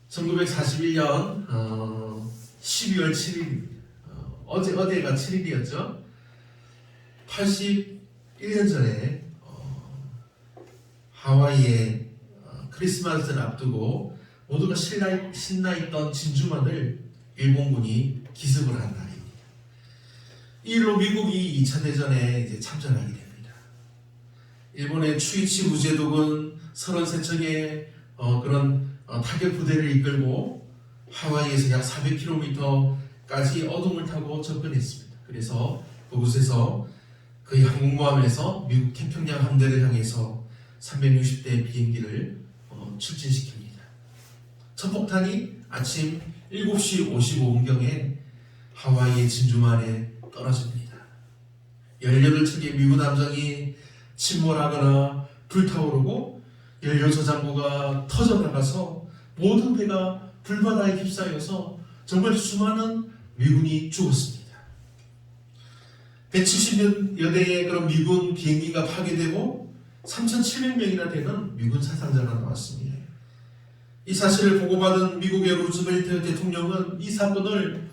1941년 12월 7일입니다. 어제가 7일이었죠. 81년 전에 하와이에 크리스마스를 앞두고 모두가 신나 있던 진주만을 일본군이 기습을 한 날입니다. 이 일로 미국이 2차 대전에 이제 참전하게 됩니다. 일본의 추이치 우제독은 33척의 그런 타격 부대를 이끌고 하와이에서 약 400km까지 어둠을 타고 접근했습니다. 그래서 그곳에서 그 항공모함에서 미국 태평양 함대를 향해서 360대 비행기를 출진시킵니다. 첫 폭탄이 아침 7시 55분경에 하와이의 진주만에 떨어집니다. 18척의 미군 함정이 침몰하거나 불타오르고 연료 저장고가 터져나가서 모든 배가 불바다에 휩싸여서 정말 수많은 미군이 죽었습니다. 170여 대의 그런 미군 비행기가 파괴되고 3,700명이나 되는 미군 사상자가 나왔습니다. 이 사실을 보고받은 미국의 루즈벨트 대통령은 이 사건을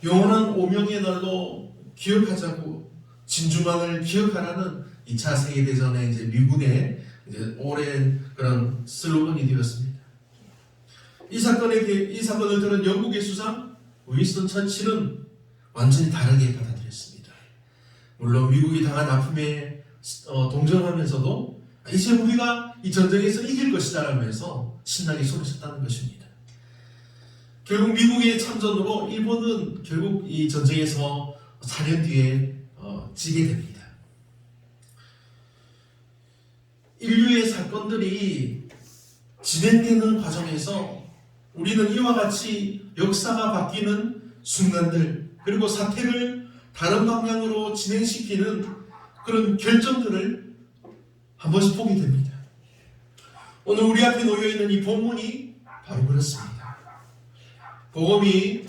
영원한 오명의 날로 기억하자고 진주만을 기억하라는 2차 세계대전의 이제 미군의 이제 오랜 그런 슬로건이 되었습니다. 이 사건을 들은 영국의 수상 윈스턴 처칠은 완전히 다르게 받아들였습니다. 물론 미국이 당한 아픔에 동정하면서도 이제 우리가 이 전쟁에서 이길 것이다 라면서 신나게 소리쳤다는 것입니다. 결국 미국의 참전으로 일본은 결국 이 전쟁에서 4년 뒤에 지게 됩니다. 인류의 사건들이 진행되는 과정에서 우리는 이와 같이 역사가 바뀌는 순간들 그리고 사태를 다른 방향으로 진행시키는 그런 결정들을 한 번씩 보게 됩니다. 오늘 우리 앞에 놓여있는 이 본문이 바로 그렇습니다. 복음이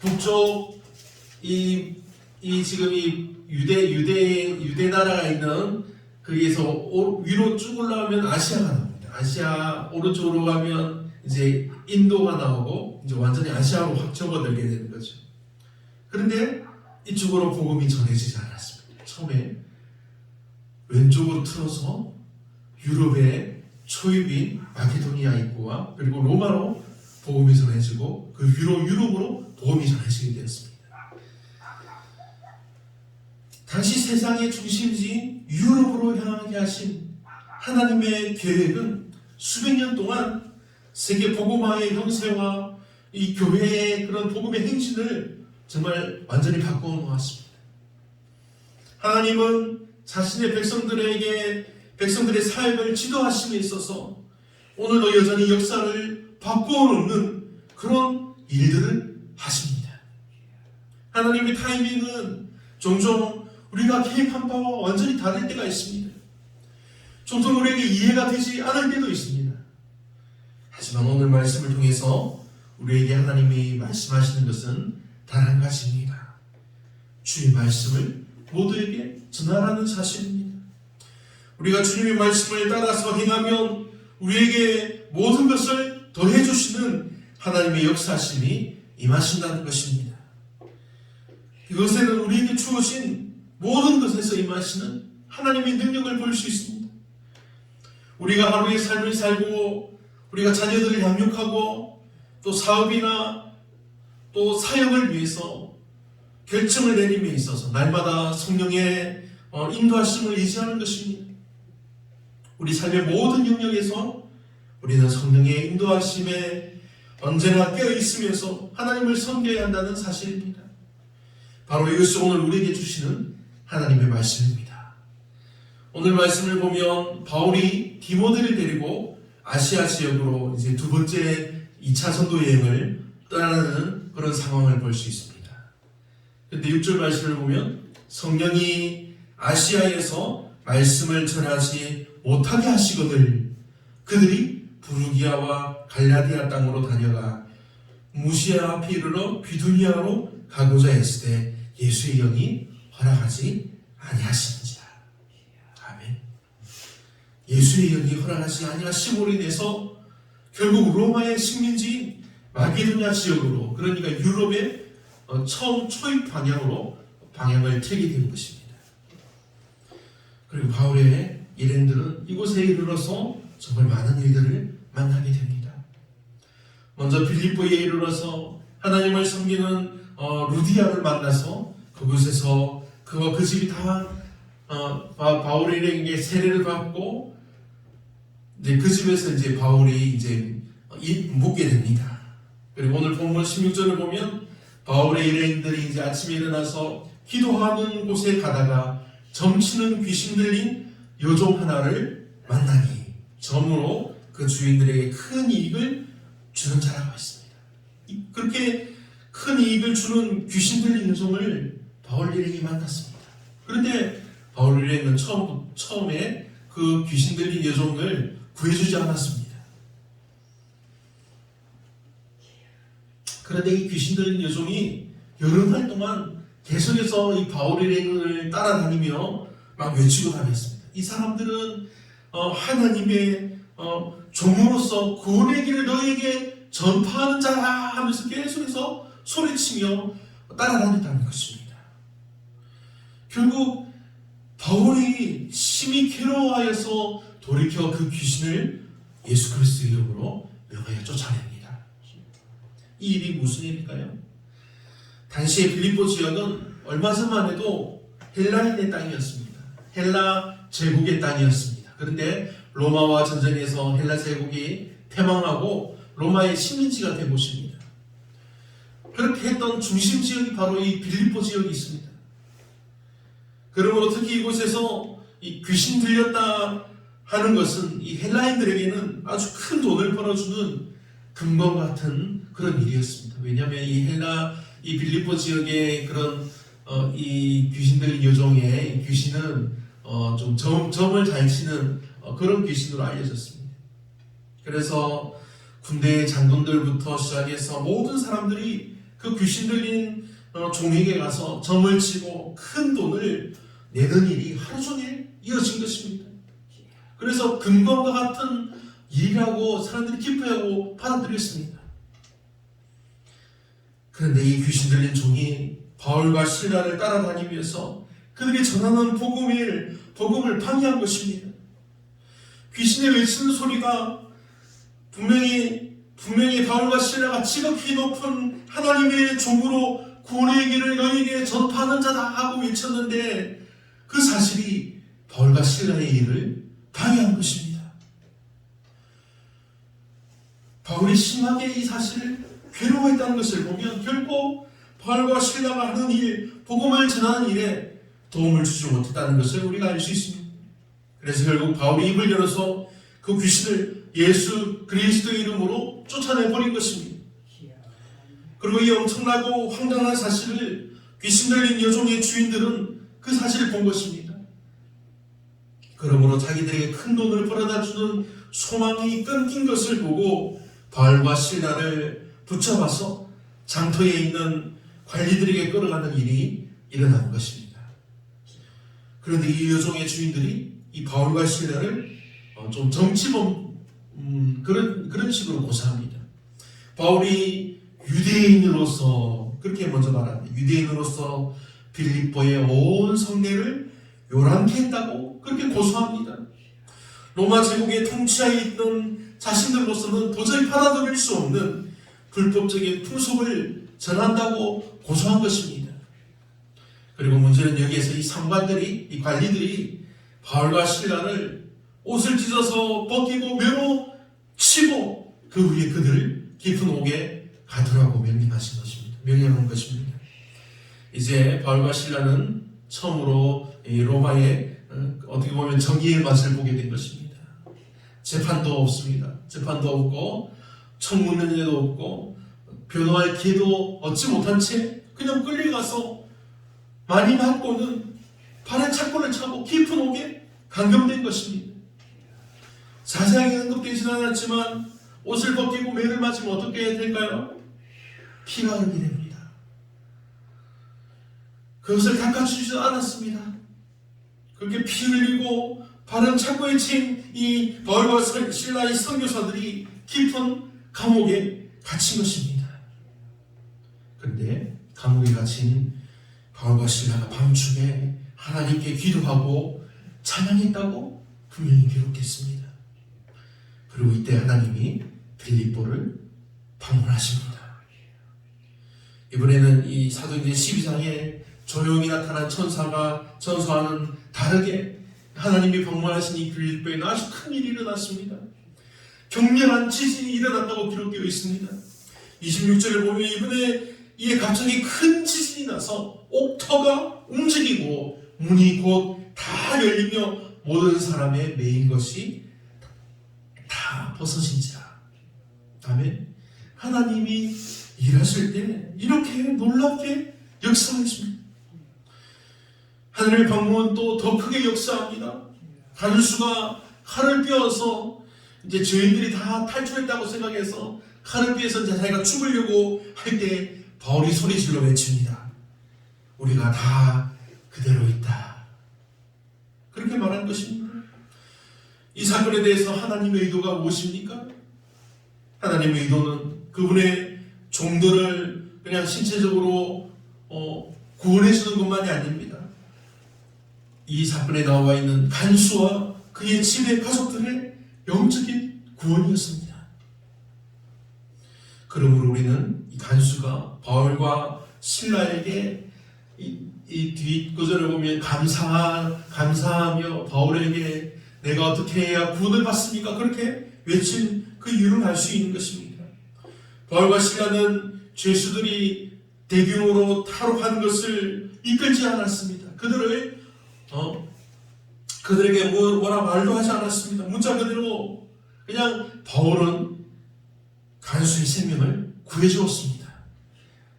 북쪽 지금 이 유대 나라가 있는 거기에서 위로 쭉 올라가면 아시아가 나옵니다. 아시아 오른쪽으로 가면 이제 인도가 나오고 이제 완전히 아시아로 확 접어들게 되는 거죠. 그런데 이쪽으로 복음이 전해지지 않았습니다. 처음에 왼쪽으로 틀어서 유럽의 초입인 마케도니아 입구와 그리고 로마로 복음이 전해지고 그 위로 유럽으로 복음이 전해지게 되었습니다. 당시 세상의 중심지인 유럽으로 향하게 하신 하나님의 계획은 수백 년 동안 세계 복음화의 형세와 이 교회의 그런 복음의 행진을 정말 완전히 바꾸어 놓았습니다. 하나님은 자신의 백성들의 사역을 지도하심에 있어서 오늘도 여전히 역사를 바꾸어 놓는 그런 일들을 하십니다. 하나님의 타이밍은 종종 우리가 계획한 바와 완전히 다를 때가 있습니다. 종종 우리에게 이해가 되지 않을 때도 있습니다. 하지만 오늘 말씀을 통해서 우리에게 하나님이 말씀하시는 것은 단 한 가지입니다. 주의 말씀을 모두에게 전하라는 사실입니다. 우리가 주님의 말씀을 따라서 행하면 우리에게 모든 것을 더해 주시는 하나님의 역사심이 임하신다는 것입니다. 이것에는 우리에게 주어진 모든 것에서 임하시는 하나님의 능력을 볼 수 있습니다. 우리가 하루의 삶을 살고 우리가 자녀들을 양육하고 또 사업이나 또 사역을 위해서 결정을 내림에 있어서 날마다 성령의 인도하심을 의지하는 것입니다. 우리 삶의 모든 영역에서 우리는 성령의 인도하심에 언제나 깨어있으면서 하나님을 섬겨야 한다는 사실입니다. 바로 이것이 오늘 우리에게 주시는 하나님의 말씀입니다. 오늘 말씀을 보면 바울이 디모데를 데리고 아시아 지역으로 이제 두 번째 2차 선도 여행을 떠나는 그런 상황을 볼 수 있습니다. 그런데 6절 말씀을 보면 성령이 아시아에서 말씀을 전하지 못하게 하시거늘 그들이 부르기아와 갈라디아 땅으로 다녀가 무시아 앞에 이르러 비두니아로 가고자 했을 때 예수의 영이 허락하지 아니하시는지라. 아멘. 예수의 영이 허락하지 아니하심으로 인해서 결국 로마의 식민지인 마게도냐 지역으로, 그러니까 유럽의 처음 초입 방향을 틀게 된 것입니다. 그리고 바울의 일행들은 이곳에 이르러서 정말 많은 일들을 만나게 됩니다. 먼저 빌립보에 이르러서 하나님을 섬기는 루디아를 만나서 그곳에서 그와 그 집이 다 바울의 일행에게 세례를 받고 이제 그 집에서 이제 바울이 이제 묵게 됩니다. 그리고 오늘 본문 16절을 보면 바울의 일행들이 이제 아침에 일어나서 기도하는 곳에 가다가 점치는 귀신 들린 여종 하나를 만나니 점으로 그 주인들에게 큰 이익을 주는 자라고 했습니다. 그렇게 큰 이익을 주는 귀신 들린 여종을 바울 일행이 만났습니다. 그런데 바울 일행은 처음에 그 귀신 들린 여종을 구해주지 않았습니다. 그런데 이 귀신 들린 여종이 여러 달 동안 계속해서 이 바울 일행을 따라다니며 막 외치고 다녔습니다. 이 사람들은 하나님의 종으로서 구원의 길을 너에게 전파하는 자라 하면서 계속해서 소리치며 따라다녔다는 것입니다. 결국 바울이 심히 괴로워하여서 돌이켜 그 귀신을 예수 그리스도의 이름으로 명하여 쫓아냅니다. 이 일이 무슨 일일까요? 당시의 빌립보 지역은 얼마 전만 해도 헬라인의 땅이었습니다. 헬라 제국의 땅이었습니다. 그런데 로마와 전쟁에서 헬라 제국이 패망하고 로마의 식민지가 된 곳입니다. 그렇게 했던 중심 지역이 바로 이 빌립보 지역이 있습니다. 그러므로 특히 이곳에서 이 귀신 들렸다 하는 것은 이 헬라인들에게는 아주 큰 돈을 벌어주는 금과 같은 그런 일이었습니다. 왜냐하면 이 빌립보 지역의 그런 이 귀신 들린 여종의 귀신은 좀 점을 잘 치는 그런 귀신으로 알려졌습니다. 그래서 군대의 장군들부터 시작해서 모든 사람들이 그 귀신 들린 종에게 가서 점을 치고 큰 돈을 내는 일이 하루 종일 이어진 것입니다. 그래서 금광과 같은 일이라고 사람들이 기뻐하고 받아들였습니다. 그런데 이 귀신 들린 종이 바울과 실라를 따라다니면서 그들이 전하는 복음을 방해한 것입니다. 귀신의 외치는 소리가 분명히 바울과 실라가 지극히 높은 하나님의 종으로 구원의 길을 너희에게 전파하는 자다 하고 외쳤는데 그 사실이 바울과 실라의 일을 방해한 것입니다. 바울이 심하게 이 사실을 괴로워했다는 것을 보면 결코 바울과 실라가 하는 일, 복음을 전하는 일에 도움을 주지 못했다는 것을 우리가 알 수 있습니다. 그래서 결국 바울이 입을 열어서 그 귀신을 예수 그리스도의 이름으로 쫓아내버린 것입니다. 그리고 이 엄청나고 황당한 사실을 귀신 들린 여종의 주인들은 그 사실을 본 것입니다. 그러므로 자기들에게 큰 돈을 벌어다주는 소망이 끊긴 것을 보고 바울과 실라를 붙잡아서 장터에 있는 관리들에게 끌어가는 일이 일어난 것입니다. 그런데 이 여종의 주인들이 이 바울과 실라를 좀 정치범 그런 식으로 고사합니다. 바울이 유대인으로서 그렇게 먼저 말합니다. 유대인으로서 빌립보의 온 성내를 요란케 했다고 그렇게 고소합니다. 로마 제국의 통치하에 있던 자신들로서는 도저히 받아들일 수 없는 불법적인 풍속을 전한다고 고소한 것입니다. 그리고 문제는 여기에서 이 상관들이, 이 관리들이 바울과 실라를 옷을 찢어서 벗기고 매로 치고 그 후에 그들을 깊은 옥에 가두라고 명령한 것입니다. 이제 바울과 실라는 처음으로 이 로마의 어떻게 보면 정의의 맛을 보게 된 것입니다. 재판도 없습니다. 재판도 없고 청문회도 없고 변호할 기회도 얻지 못한 채 그냥 끌려가서 많이 맞고는 발에 착고를 차고 깊은 옥에 감금된 것입니다. 자세하게 언급되지는 않았지만 옷을 벗기고 매를 맞으면 어떻게 될까요? 피가 흐르게 됩니다. 그것을 닦아주지도 않았습니다. 그렇게 피 흘리고 바른 착고에 치인 이 바울과 실라의 선교사들이 깊은 감옥에 갇힌 것입니다. 그런데 감옥에 갇힌 바울과 실라가 밤중에 하나님께 기도하고 찬양했다고 분명히 기록했습니다. 그리고 이때 하나님이 빌립보를 방문하십니다. 이번에는 이 사도행전 12장에 조용히 나타난 천사가 전서와는 다르게 하나님이 방문하신 이 빌립보에는 아주 큰 일이 일어났습니다. 격렬한 지진이 일어났다고 기록되어 있습니다. 26절을 보면 이번에 갑자기 큰 지진이 나서 옥터가 움직이고 문이 곧 다 열리며 모든 사람의 매인 것이 다 벗어진지라. 아멘. 하나님이 일하실 때 이렇게 놀랍게 역사하십니다. 하늘의 방문은 또 더 크게 역사합니다. 간수가 칼을 뼈어서 이제 죄인들이 다 탈출했다고 생각해서 칼을 뼈어서 이제 자기가 죽으려고 할 때 바울이 소리질러 외칩니다. 우리가 다 그대로 있다. 그렇게 말한 것입니다. 이 사건에 대해서 하나님의 의도가 무엇입니까? 하나님의 의도는 그분의 종들을 그냥 신체적으로 구원해 주는 것만이 아닙니다. 이 사건에 나와 있는 간수와 그의 집의 가족들의 영적인 구원이었습니다. 그러므로 우리는 이 간수가 바울과 실라에게 이 뒷구절을 보면 감사하며 바울에게 내가 어떻게 해야 구원을 받습니까? 그렇게 외친 그 이유를 알 수 있는 것입니다. 바울과 실라는 죄수들이 대규모로 탈옥한 것을 이끌지 않았습니다. 그들에게 뭐라 말도 하지 않았습니다. 문자 그대로 그냥 바울은 간수의 생명을 구해주었습니다.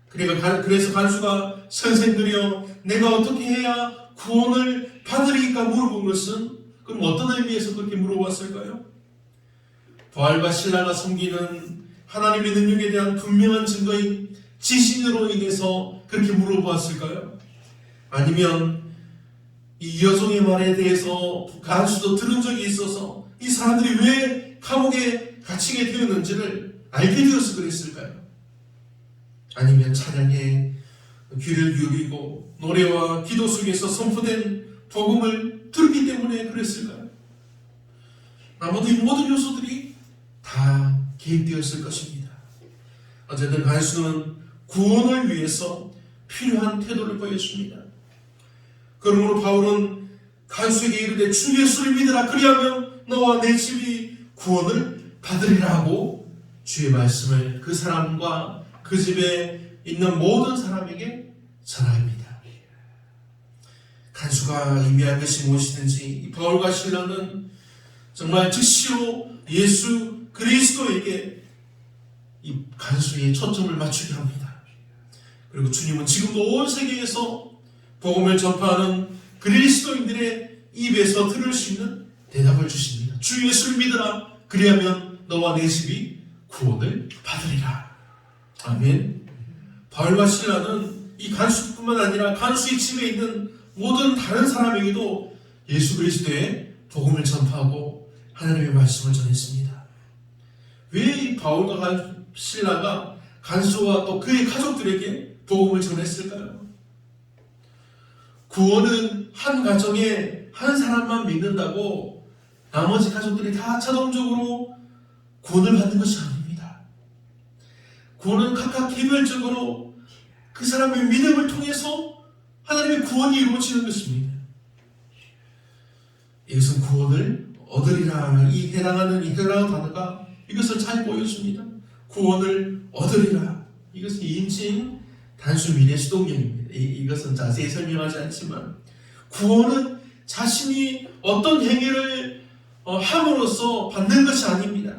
그래서 간수가 선생들이여 내가 어떻게 해야 구원을 받으리까 물어본 것은 그럼 어떤 의미에서 그렇게 물어봤을까요? 바울과 실라가 섬기는 하나님의 능력에 대한 분명한 증거인 지신으로 인해서 그렇게 물어보았을까요? 아니면 이 여종의 말에 대해서 간수도 들은 적이 있어서 이 사람들이 왜 감옥에 갇히게 되었는지를 알게 되어서 그랬을까요? 아니면 찬양에 귀를 기울이고 노래와 기도 속에서 선포된 복음을 들었기 때문에 그랬을까요? 아마도 이 모든 요소들이 다 개입되었을 것입니다. 어쨌든 간수는 구원을 위해서 필요한 태도를 보여줍니다. 그러므로 바울은 간수에게 이르되 주 예수를 믿으라 그리하면 너와 내 집이 구원을 받으리라 하고 주의 말씀을 그 사람과 그 집에 있는 모든 사람에게 전합니다. 간수가 의미할 것이 무엇이든지 바울과 실라는 정말 즉시로 예수 그리스도에게 이 간수의 초점을 맞추게 합니다. 그리고 주님은 지금도 온 세계에서 복음을 전파하는 그리스도인들의 입에서 들을 수 있는 대답을 주십니다. 주 예수를 믿으라 그리하면 너와 내 집이 구원을 받으리라. 아멘. 바울과 실라는 이 간수뿐만 아니라 간수의 집에 있는 모든 다른 사람에게도 예수 그리스도의 복음을 전파하고 하나님의 말씀을 전했습니다. 왜 이 바울과 실라가 간수와 또 그의 가족들에게 복음을 전했을까요? 구원은 한 가정에 한 사람만 믿는다고 나머지 가족들이 다 자동적으로 구원을 받는 것이 아닙니다. 구원은 각각 개별적으로 그 사람의 믿음을 통해서 하나님의 구원이 이루어지는 것입니다. 이것은 구원을 얻으리라 이 해당하는 단어가 이것을 잘 보여줍니다. 구원을 얻으리라. 이것은 인칭 단수 미래 수동형입니다. 이것은 자세히 설명하지 않지만 구원은 자신이 어떤 행위를 함으로써 받는 것이 아닙니다.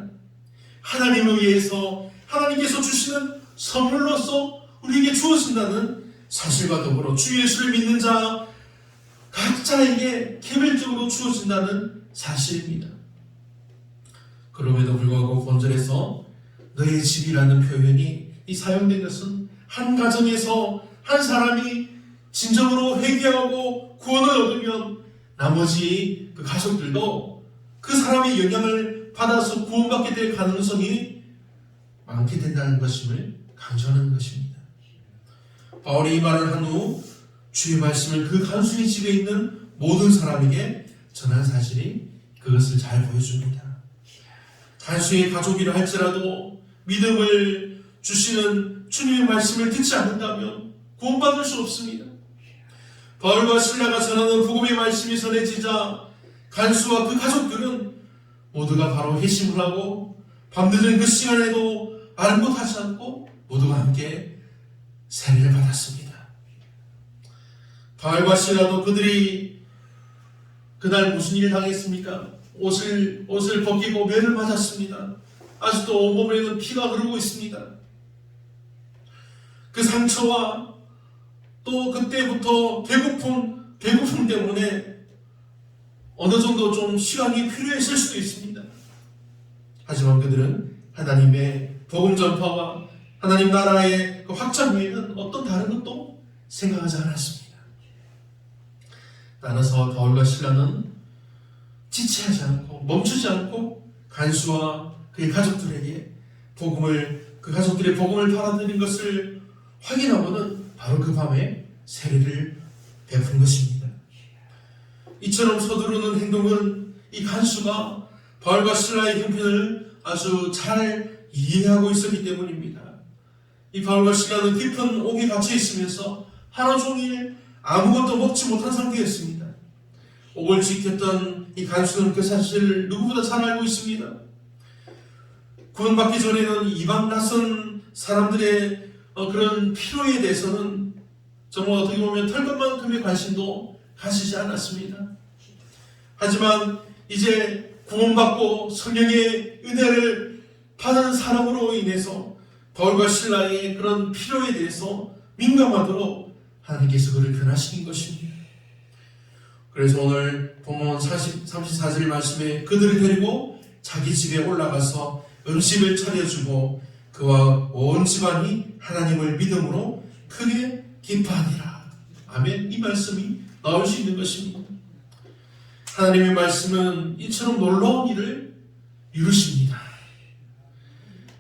하나님에 의해서 하나님께서 주시는 선물로서 우리에게 주어진다는 사실과 더불어 주 예수를 믿는 자 각자에게 개별적으로 주어진다는 사실입니다. 그럼에도 불구하고 본절에서 너의 집이라는 표현이 이 사용된 것은 한 가정에서 한 사람이 진정으로 회개하고 구원을 얻으면 나머지 그 가족들도 그 사람의 영향을 받아서 구원받게 될 가능성이 많게 된다는 것임을 강조하는 것입니다. 바울이 이 말을 한 후 주의 말씀을 그 간수의 집에 있는 모든 사람에게 전한 사실이 그것을 잘 보여줍니다. 간수의 가족이라 할지라도 믿음을 주시는 주님의 말씀을 듣지 않는다면 구원받을 수 없습니다. 바울과 실라가 전하는 복음의 말씀이 전해지자 간수와 그 가족들은 모두가 바로 회심을 하고 밤늦은 그 시간에도 아랑곳하지 않고 모두가 함께 세례를 받았습니다. 바울과 실라도 그들이 그날 무슨 일을 당했습니까? 옷을 벗기고 매를 맞았습니다. 아직도 온몸에는 피가 흐르고 있습니다. 그 상처와 또 그때부터 배고픔 때문에 어느 정도 좀 시간이 필요했을 수도 있습니다. 하지만 그들은 하나님의 복음 전파와 하나님 나라의 그 확장 외에는 어떤 다른 것도 생각하지 않았습니다. 따라서 바울과 실라는 지체하지 않고 멈추지 않고 간수와 그의 가족들에게 그 가족들의 복음을 받아들인 것을 확인하고는 바로 그 밤에 세례를 베푼 것입니다. 이처럼 서두르는 행동은 이 간수가 바울과 실라의 형편을 아주 잘 이해하고 있었기 때문입니다. 이 바울과 실라는 깊은 옥에 갇혀 있으면서 하루 종일 아무것도 먹지 못한 상태였습니다. 옥을 지켰던 이 간수는 그 사실을 누구보다 잘 알고 있습니다. 구원받기 전에는 이방 낯선 사람들의 그런 필요에 대해서는 정말 어떻게 보면 털것만큼의 관심도 가지지 않았습니다. 하지만 이제 구원받고 성령의 은혜를 받은 사람으로 인해서 바울과 실라의 그런 필요에 대해서 민감하도록 하나님께서 그를 변화시킨 것입니다. 그래서 오늘 본문 34절 말씀에 그들을 데리고 자기 집에 올라가서 음식을 차려주고 그와 온 집안이 하나님을 믿음으로 크게 기뻐하니라. 아멘. 이 말씀이 나올 수 있는 것입니다. 하나님의 말씀은 이처럼 놀라운 일을 이루십니다.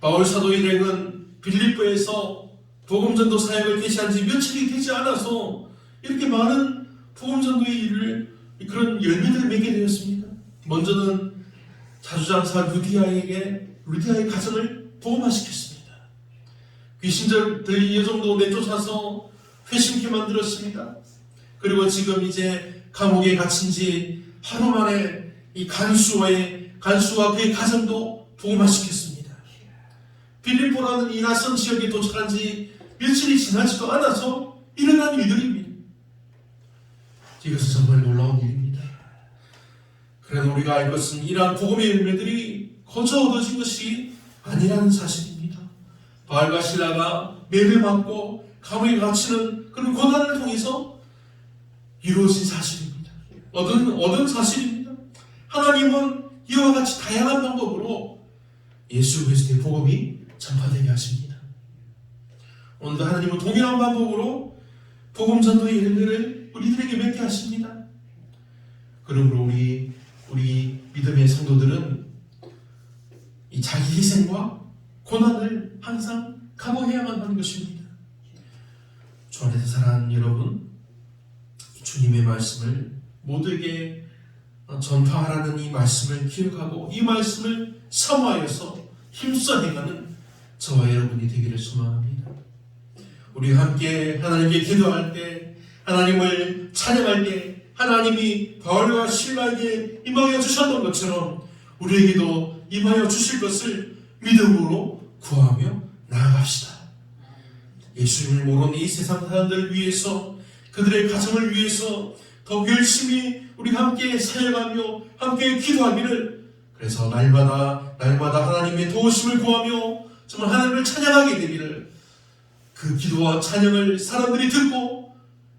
바울 사도 일행은 빌립보에서 복음전도 사역을 개시한 지 며칠이 되지 않아서 이렇게 많은 복음전도의 일을 그런 열매를 맺게 되었습니다. 먼저는 자주장사 루디아의 가정을 복음화시켰습니다. 귀신들이 이 정도 내쫓아서 회심케 만들었습니다. 그리고 지금 이제 감옥에 갇힌 지 하루 만에 이 간수와 그의 가정도 복음화시켰습니다. 빌립보라는 이 낯선 지역에 도착한 지 며칠이 지나지도 않아서 일어난 일들입니다. 이것은 정말 놀라운 일입니다. 그래도 우리가 알 것은 이러한 복음의 열매들이 거저 얻어진 것이 아니라는 사실입니다. 바울과 실라가 매를 맞고 감옥에 갇히는 그런 고난을 통해서 이루어진 사실입니다. 얻은 사실입니다. 하나님은 이와 같이 다양한 방법으로 예수 그리스도의 복음이 전파되게 하십니다. 오늘도 하나님은 동일한 방법으로 복음 전도의 열매를 우리들에게 맺게 하십니다. 그러므로 우리 믿음의 성도들은 이 자기 희생과 고난을 항상 각오해야만 하는 것입니다. 주 안에서 사랑하는 여러분, 주님의 말씀을 모두에게 전파하라는 이 말씀을 기억하고 이 말씀을 사모하여서 힘써 행하는 저와 여러분이 되기를 소망합니다. 우리 함께 하나님께 기도할 때, 하나님을 찬양할 때 하나님이 바울과 실라에게 임하여 주셨던 것처럼 우리에게도 임하여 주실 것을 믿음으로 구하며 나아갑시다. 예수님을 모르는 이 세상 사람들을 위해서, 그들의 가정을 위해서 더욱 열심히 우리 함께 사역하며 함께 기도하기를, 그래서 날마다 하나님의 도우심을 구하며 정말 하나님을 찬양하게 되기를, 그 기도와 찬양을 사람들이 듣고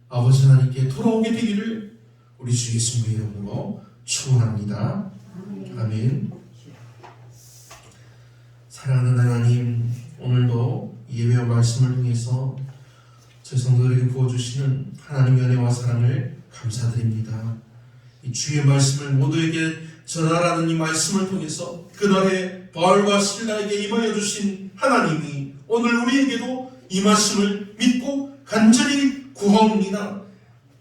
아버지 하나님께 돌아오게 되기를 우리 주 예수님의 이름으로 축원합니다. 아멘. 사랑하는 하나님, 오늘도 예배와 말씀을 통해서 저희 성도들에게 부어주시는 하나님의 은혜와 사랑을 감사드립니다. 이 주의 말씀을 모두에게 전하라는 이 말씀을 통해서 그날에 바울과 실라에게 임하여 주신 하나님이 오늘 우리에게도 이 말씀을 믿고 간절히 구하옵니다.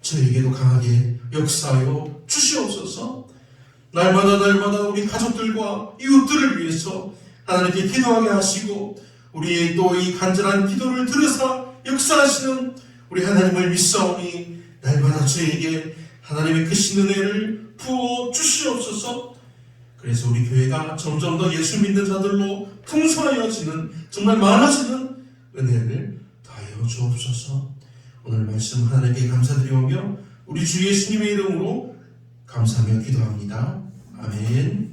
저에게도 강하게 역사하여 주시옵소서. 날마다 우리 가족들과 이웃들을 위해서 하나님께 기도하게 하시고 우리의 또 이 간절한 기도를 들으사 역사하시는 우리 하나님을 믿사오니 날마다 저에게 하나님의 크신 은혜를 부어 주시옵소서. 그래서 우리 교회가 점점 더 예수 믿는 자들로 풍성하여지는, 정말 많아지는 은혜를 더하여 주옵소서. 오늘 말씀 하나님께 감사드리오며 우리 주 예수님의 이름으로 감사하며 기도합니다. 아멘.